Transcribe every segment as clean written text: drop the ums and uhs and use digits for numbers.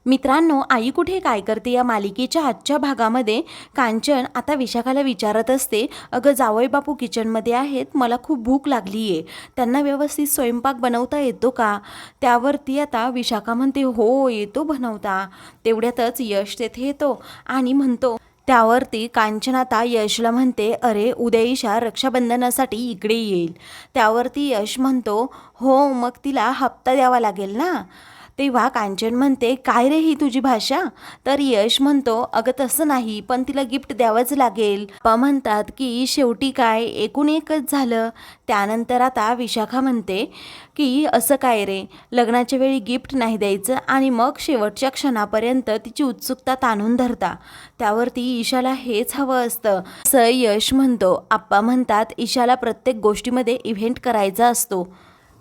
मित्रांनो, आई कुठे काय करते या मालिकेच्या आजच्या भागामध्ये कांचन आता विशाखाला विचारत असते, अगं जावई बापू किचनमध्ये आहेत, मला खूप भूक लागली आहे, त्यांना व्यवस्थित स्वयंपाक बनवता येतो का? त्यावरती आता विशाखा म्हणते, हो येतो बनवता. तेवढ्यातच यश तेथे येतो आणि म्हणतो, त्यावरती कांचन आता यशला म्हणते, अरे उद्या ईशा रक्षाबंधनासाठी इकडे येईल. त्यावरती यश म्हणतो, हो मग तिला हप्ता द्यावा लागेल ना. तेव्हा कांचन म्हणते, काय रे ही तुझी भाषा? तर यश म्हणतो, अगं तसं नाही, पण तिला गिफ्ट द्यावंच लागेल. पप्पा म्हणतात की शेवटी काय एकूण एकच झालं. त्यानंतर आता विशाखा म्हणते की असं काय रे, लग्नाच्या वेळी गिफ्ट नाही द्यायचं आणि मग शेवटच्या क्षणापर्यंत तिची उत्सुकता ताणून धरता. त्यावरती ईशाला हेच हवं असतं असं यश म्हणतो. आप्पा म्हणतात, ईशाला प्रत्येक गोष्टीमध्ये इव्हेंट करायचा असतो,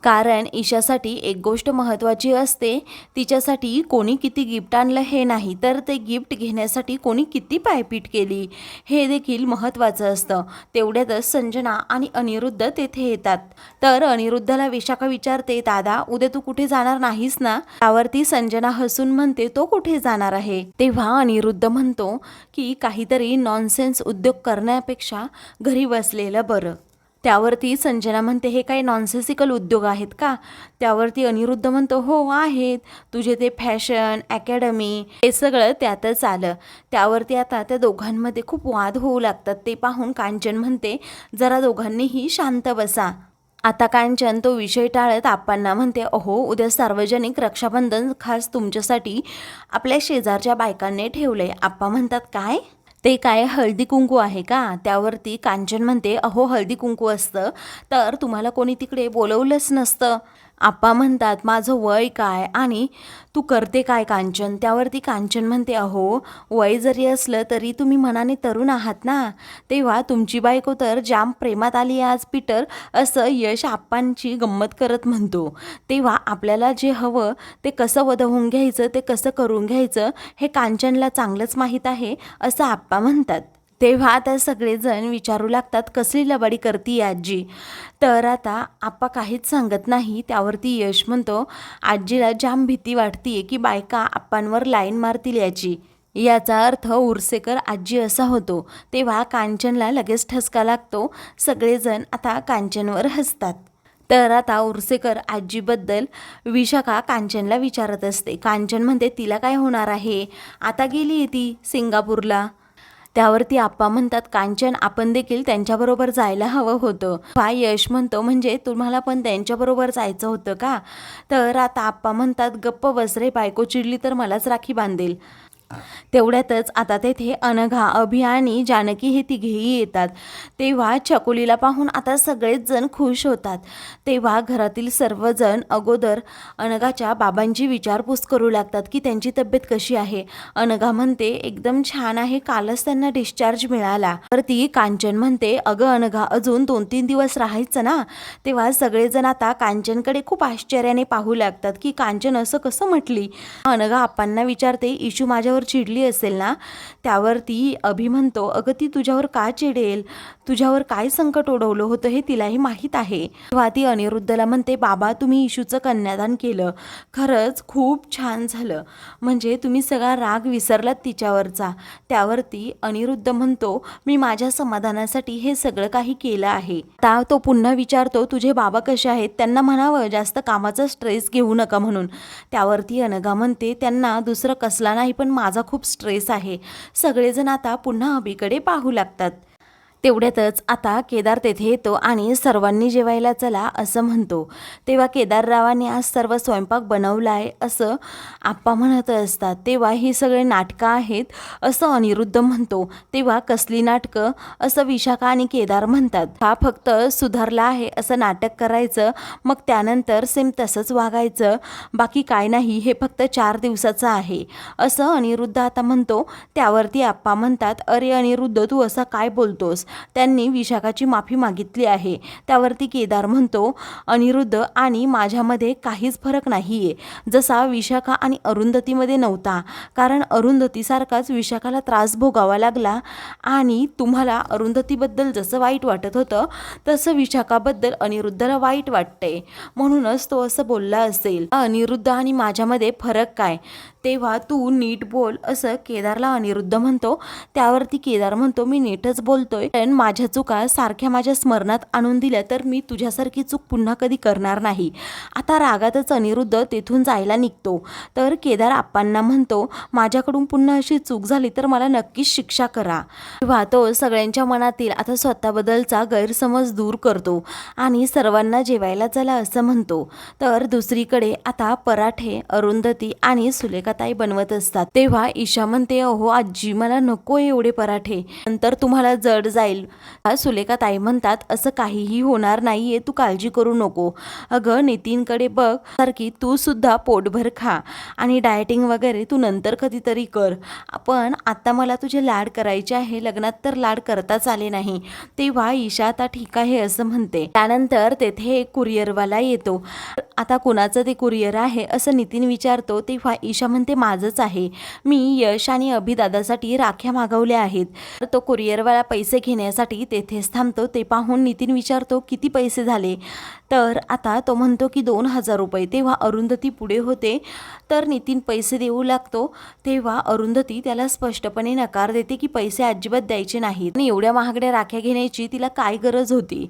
कारण ईशासाठी एक गोष्ट महत्त्वाची असते, तिच्यासाठी कोणी किती गिफ्ट आणलं हे नाही, तर ते गिफ्ट घेण्यासाठी कोणी किती पायपीट केली हे देखील महत्त्वाचं असतं. तेवढ्यातच संजना आणि अनिरुद्ध तेथे येतात. तर अनिरुद्धला विशाखा विचारते, दादा उद्या तू कुठे जाणार नाहीस ना? त्यावरती संजना हसून म्हणते, तो कुठे जाणार आहे? तेव्हा अनिरुद्ध म्हणतो की काहीतरी नॉनसेन्स उद्योग करण्यापेक्षा घरी बसलेलं बरं. त्यावरती संजना म्हणते, हे काही नॉनसेन्सिकल उद्योग आहेत का? त्यावरती अनिरुद्ध म्हणतो, हो आहेत, तुझे ते फॅशन अकॅडमी हे सगळं त्यातच आलं. त्यावरती आता त्या दोघांमध्ये खूप वाद होऊ लागतात. ते पाहून कांचन म्हणते, जरा दोघांनीही शांत बसा. आता कांचन तो विषय टाळत आप्पांना म्हणते, अहो उद्या सार्वजनिक रक्षाबंधन खास तुमच्यासाठी आपल्या शेजारच्या बायकांनी ठेवलंय. आप्पा म्हणतात, काय? ते काय हळदी कुंकू आहे का? त्यावरती कांचन म्हणते, अहो हळदी कुंकू असतं तर तुम्हाला कोणी तिकडे बोलवलंच नसतं. आप्पा म्हणतात, माझं वय काय आणि तू करते काय कांचन? त्यावरती कांचन म्हणते, अहो वय जरी असलं तरी तुम्ही मनाने तरुण आहात ना. तेव्हा तुमची बायको तर जाम प्रेमात आली आज पीटर, असं यश आप्पांची गंमत करत म्हणतो. तेव्हा आपल्याला जे हवं ते कसं वधवून घ्यायचं, ते कसं करून घ्यायचं हे कांचनला चांगलंच माहीत आहे, असं आप्पा म्हणतात. तेव्हा आता सगळेजण विचारू लागतात, कसली लबाडी करती आजी? तर आता आप्पा काहीच सांगत नाही. त्यावरती यश म्हणतो, आजीला जाम भीती वाटतीये की बायका आप्पांवर लाईन मारतील याची. याचा अर्थ उर्सेकर आजी असा होतो. तेव्हा कांचनला लगेच ठसका लागतो. सगळेजण आता कांचनवर हसतात. तर आता उर्सेकर आजीबद्दल विशाखा कांचनला विचारत असते. कांचन म्हणते, तिला काय होणार आहे, आता गेली आहे ती सिंगापूरला. त्यावरती आप्पा म्हणतात, कांचन आपण देखील त्यांच्याबरोबर जायला हवं होतं. यश म्हणतो, म्हणजे तुम्हाला पण त्यांच्याबरोबर जायचं होतं का? तर आता आप्पा म्हणतात, गप्प बस रे, बायको चिडली तर मलाच राखी बांधेल. तेवढ्यातच आता तेथे अनघा, अभि आणि जानकी हे तिघेही येतात. तेव्हा चकोलीला पाहून आता सगळेच जण खुश होतात. तेव्हा घरातील सर्वजण अगोदर अनघाच्या बाबांची विचारपूस करू लागतात की त्यांची तब्येत कशी आहे. अनघा म्हणते, एकदम छान आहे, कालच त्यांना डिस्चार्ज मिळाला. तर ती कांचन म्हणते, अगं अनघा अजून 2-3 दिवस राहायचं ना. तेव्हा सगळेजण आता कांचनकडे खूप आश्चर्याने पाहू लागतात की कांचन असं कसं म्हटली. अनघा आप्पांना विचारते, इशू माझ्यावर चिडली असेल ना. त्यावरती अभि म्हणतो, अगं ती तुझ्यावर का चिडेल, तुझ्यावर काय संकट ओढवलं होतं हे तिलाही माहीत आहे. तेव्हा ती अनिरुद्धला म्हणते, बाबा तुम्ही इशूचं कन्यादान केलं, खरंच खूप छान झालं, म्हणजे तुम्ही सगळा राग विसरलात तिच्यावरचा. त्यावरती अनिरुद्ध म्हणतो, मी माझ्या समाधानासाठी हे सगळं काही केलं आहे. आता तो पुन्हा विचारतो, तुझे बाबा कसे आहेत? त्यांना म्हणावं जास्त कामाचा स्ट्रेस घेऊ नका म्हणून. त्यावरती अनघा म्हणते, त्यांना दुसरं कसला नाही पण माझा खूप स्ट्रेस आहे. सगळेजण आता पुन्हा अभिकडे पाहू लागतात. तेवढ्यातच आता केदार तेथे येतो आणि सर्वांनी जेवायला चला असं म्हणतो. तेव्हा केदाररावांनी आज सर्व स्वयंपाक बनवलाय असं आप्पा म्हणत असतात. तेव्हा ही सगळे नाटकं आहेत असं अनिरुद्ध म्हणतो. तेव्हा कसली नाटकं असं विशाखा आणि केदार म्हणतात. हा फक्त सुधारला आहे असं नाटक करायचं, मग त्यानंतर सेम तसंच वागायचं, बाकी काय नाही, हे फक्त 4 दिवसाचं आहे असं अनिरुद्ध आता म्हणतो. त्यावरती आप्पा म्हणतात, अरे अनिरुद्ध तू असा काय बोलतोस, त्यांनी विशाखाची माफी मागितली आहे. त्यावरती केदार म्हणतो, अनिरुद्ध आणि माझ्यामध्ये काहीच फरक नाहीये, जसा विशाखा आणि अरुंधतीमध्ये नव्हता. कारण अरुंधतीसारखाच विशाखाला त्रास भोगावा लागला आणि तुम्हाला अरुंधतीबद्दल जसं वाईट वाटत होतं तसं विशाखाबद्दल अनिरुद्धला वाईट वाटते, म्हणूनच तो असं बोलला असेल. अनिरुद्ध आणि माझ्यामध्ये फरक काय, तेव्हा तू नीट बोल, असं केदारला अनिरुद्ध म्हणतो. त्यावरती केदार म्हणतो, मी नीटच बोलतोय, पण माझ्या चुका सारख्या माझ्या स्मरणात आणून दिल्या तर मी तुझ्यासारखी चूक पुन्हा कधी करणार नाही. आता रागातच अनिरुद्ध तेथून जायला निघतो. तर केदार आप्पांना म्हणतो, माझ्याकडून पुन्हा अशी चूक झाली तर मला नक्कीच शिक्षा करा. तेव्हा तो सगळ्यांच्या मनातील आता स्वतःबद्दलचा गैरसमज दूर करतो आणि सर्वांना जेवायला चला असं म्हणतो. तर दुसरीकडे आता पराठे अरुंधती आणि सुलेखाताई बनवत असतात. तेव्हा ईशा म्हणते, अहो आजी, मला नको एवढे पराठे, नंतर तुम्हाला जड जाईल. सुलेखाताई म्हणतात, असं काहीही होणार नाहीये, तू काळजी करू नको. अगं नितीनकडे बघ, सारखी तू सुद्धा पोटभर खा आणि डायटिंग वगैरे तू नंतर कधीतरी कर, पण आता मला तुझे लाड करायचे आहे, लग्नात तर लाड करताच आले नाही. तेव्हा ईशा आता ठीक आहे असं म्हणते. त्यानंतर तेथे एक कुरिअरवाला येतो. आता कुणाचं ते कुरिअर आहे असं नितीन विचारतो. तेव्हा ईशा म्हणते, माझंच आहे, मी यश आणि अभिदादासाठी राख्या मागवल्या आहेत. तर तो कुरिअरवाला पैसे घेण्यासाठी तेथेच थांबतो. ते पाहून नितीन विचारतो, किती पैसे झाले? तर आता तो म्हणतो की 2,000 रुपये. तेव्हा अरुंधती पुढे होते. तर नितीन पैसे देऊ लागतो. तेव्हा अरुंधती त्याला स्पष्टपणे नकार देते की पैसे अजिबात द्यायचे नाहीत आणि एवढ्या महागड्या राख्या घेण्याची तिला काय गरज होती,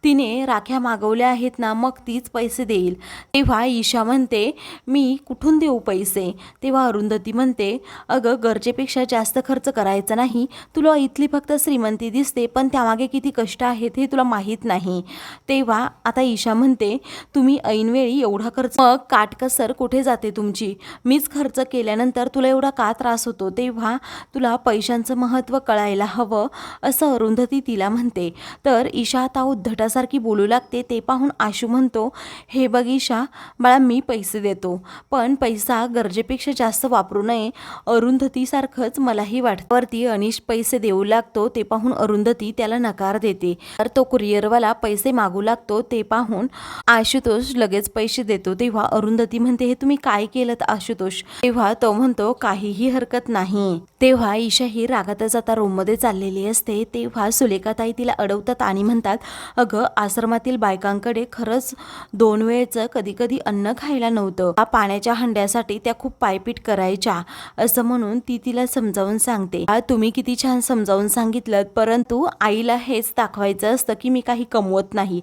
तिने राख्या मागवल्या आहेत ना, मग तीच पैसे देईल. तेव्हा ईशा म्हणते, मी कुठून देऊ पैसे? तेव्हा अरुंधती म्हणते, अगं गरजेपेक्षा जास्त खर्च करायचा नाही, तुला इथली फक्त श्रीमंती दिसते, पण त्यामागे किती कष्ट आहेत हे तुला माहीत नाही. तेव्हा आता ईशा म्हणते, तुम्ही ऐनवेळी एवढा खर्च, मग काटकसर कुठे जाते तुमची? मीच खर्च केल्यानंतर तुला एवढा का त्रास होतो? तेव्हा तुला पैशांचं महत्त्व कळायला हवं, असं अरुंधती तिला म्हणते. तर ईशा आता उद्धटासारखी बोलू लागते. ते पाहून आशू म्हणतो, हे बघ ईशा बाळा, मी पैसे देतो, पण पैसा गरजेपेक्षा जास्त वापरू नये, अरुंधतीसारखंच मलाही वाटतं. वरती अनिश पैसे देऊ लागतो. ते पाहून अरुंधती त्याला नकार देते. तर तो कुरिअरवाला पैसे मागू लागतो. ते पाहून आशुतोष लगेच पैसे देतो. तेव्हा अरुंधती म्हणते, हे तुम्ही काय केलं आशुतोष? तेव्हा तो म्हणतो, काहीही हरकत नाही. तेव्हा ईशा ही रागातच आता रूममध्ये चाललेली असते. तेव्हा सुलेखाताई तिला अडवतात आणि म्हणतात, अगं आश्रमातील बायकांकडे खरंच 2 वेळचं कधी कधी अन्न खायला नव्हतं, पाण्याच्या हंड्यासाठी त्या खूप पायपीट करायच्या, असं म्हणून ती तिला समजावून सांगते. तुम्ही किती छान समजावून सांगितलं, परंतु आईला हेच दाखवायचं असतं की मी काही कमवत नाही.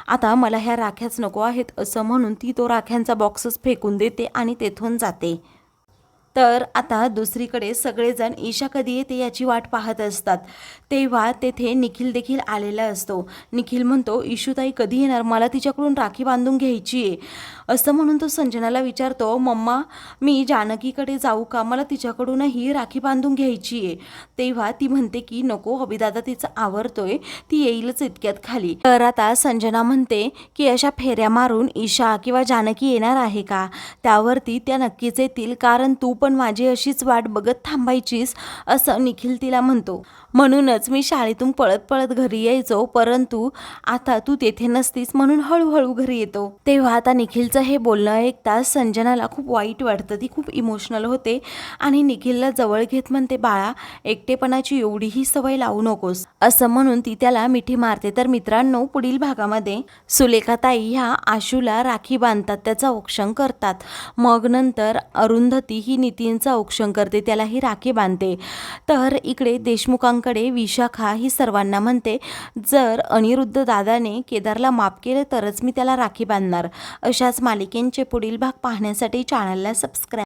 आता मला ह्या राख्याच नको आहेत, असं म्हणून ती तो राख्यांचा बॉक्सच फेकून देते आणि तेथून जाते. तर आता दुसरीकडे सगळेजण ईशा कधी येते याची वाट पाहत असतात. तेव्हा तेथे निखिल देखील आलेला असतो. निखिल म्हणतो, इशूताई कधी येणार? मला तिच्याकडून राखी बांधून घ्यायची आहे, असं म्हणून तो संजनाला विचारतो, मम्मा मी जानकीकडे जाऊ का? मला तिच्याकडूनही राखी बांधून घ्यायची आहे. तेव्हा ती म्हणते की नको, अभिदादा तिचं आवरतोय, ती येईलच इतक्यात खाली. तर आता संजना म्हणते की अशा फेऱ्या मारून ईशा किंवा जानकी येणार आहे का? त्यावरती त्या नक्कीच येतील, कारण तू पण माझी अशीच वाट बघत थांबायचीस, असं निखिल तिला म्हणतो. म्हणूनच मी शाळेतून पळत पळत घरी यायचो, परंतु आता तू तेथे नसतीस म्हणून हळूहळू घरी येतो. तेव्हा आता निखिलचं हे बोलणं ऐकता संजनाला खूप वाईट वाटतं. ती खूप इमोशनल होते आणि निखिलला जवळ घेत म्हणते, बाळा एकटेपणाची एवढीही सवय लावू नकोस, असं म्हणून ती त्याला मिठी मारते. तर मित्रांनो, पुढील भागामध्ये सुलेखाताई ह्या आशूला राखी बांधतात, त्याचं औक्षण करतात. मग नंतर अरुंधती ही नितीनचं औक्षण करते, त्यालाही राखी बांधते. तर इकडे देशमुखांकडे विशाखा ही सर्वांना म्हणते, जर अनिरुद्ध दादाने केदारला माफ केलं तरच मी त्याला राखी बांधणार. अशाच मालिकेंचे पुढील भाग पाहण्यासाठी चॅनलला सबस्क्राईब